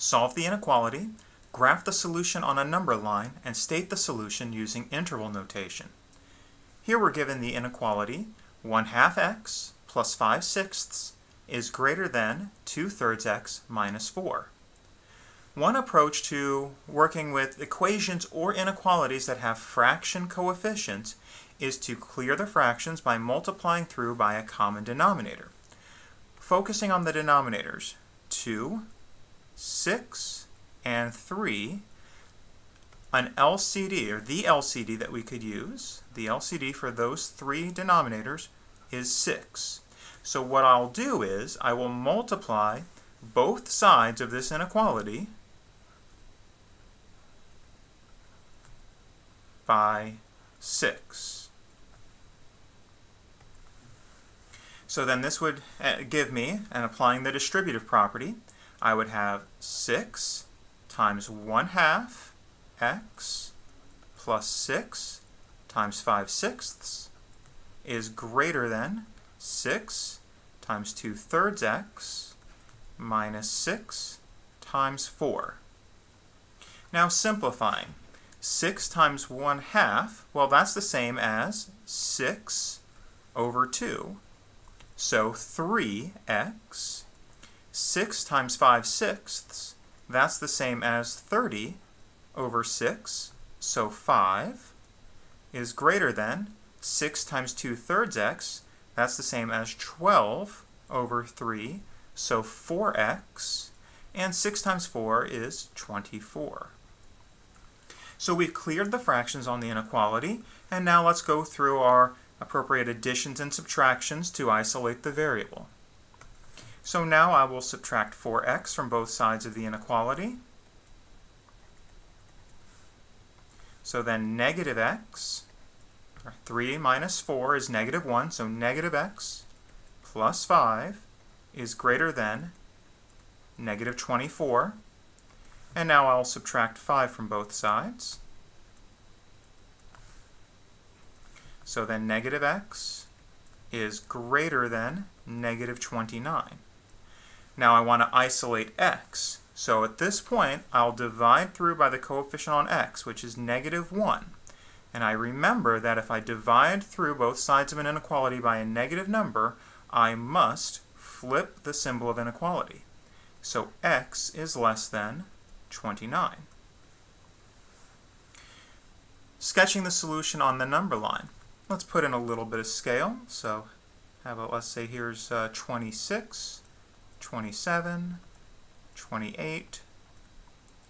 Solve the inequality, graph the solution on a number line, and state the solution using interval notation. Here we're given the inequality 1/2 x plus 5/6 is greater than 2/3 x minus 4. One approach to working with equations or inequalities that have fraction coefficients is to clear the fractions by multiplying through by a common denominator. Focusing on the denominators, 2, 6, and 3, an LCD, or the LCD that we could use, the LCD for those three denominators is 6. So what I'll do is I will multiply both sides of this inequality by 6. So then this would give me, and applying the distributive property, I would have 6 times 1/2 x plus 6 times 5/6 is greater than 6 times 2/3 x minus 6 times 4. Now simplifying, 6 times 1/2, well, that's the same as 6 over 2. So 3x. 6 times 5/6, that's the same as 30 over 6. So 5 is greater than 6 times 2/3 x. That's the same as 12 over 3. So 4x. And 6 times 4 is 24. So we've cleared the fractions on the inequality, and now let's go through our appropriate additions and subtractions to isolate the variable. So now I will subtract 4x from both sides of the inequality. So then negative x, 3 minus 4 is negative 1, so negative x plus 5 is greater than negative 24. And now I'll subtract 5 from both sides. So then negative x is greater than negative 29. Now I want to isolate x. So at this point, I'll divide through by the coefficient on x, which is negative 1. And I remember that if I divide through both sides of an inequality by a negative number, I must flip the symbol of inequality. So x is less than 29. Sketching the solution on the number line. Let's put in a little bit of scale. So let's say here's 26, 27, 28,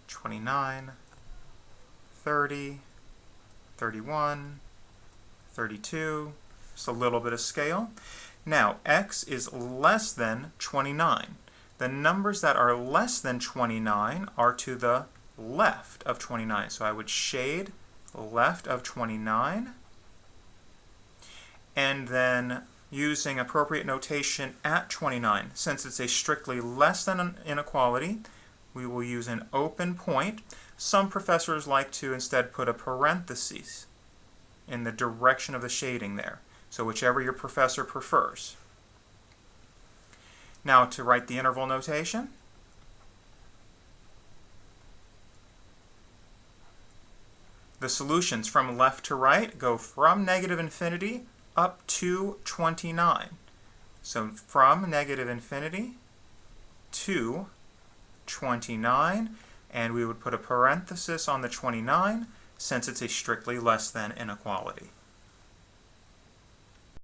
29, 30, 31, 32. Just a little bit of scale. Now, x is less than 29. The numbers that are less than 29 are to the left of 29. So I would shade left of 29. And then using appropriate notation at 29. Since it's a strictly less than inequality, we will use an open point. Some professors like to instead put a parenthesis in the direction of the shading there. So whichever your professor prefers. Now to write the interval notation. The solutions from left to right go from negative infinity up to 29. So from negative infinity to 29, and we would put a parenthesis on the 29 since it's a strictly less than inequality.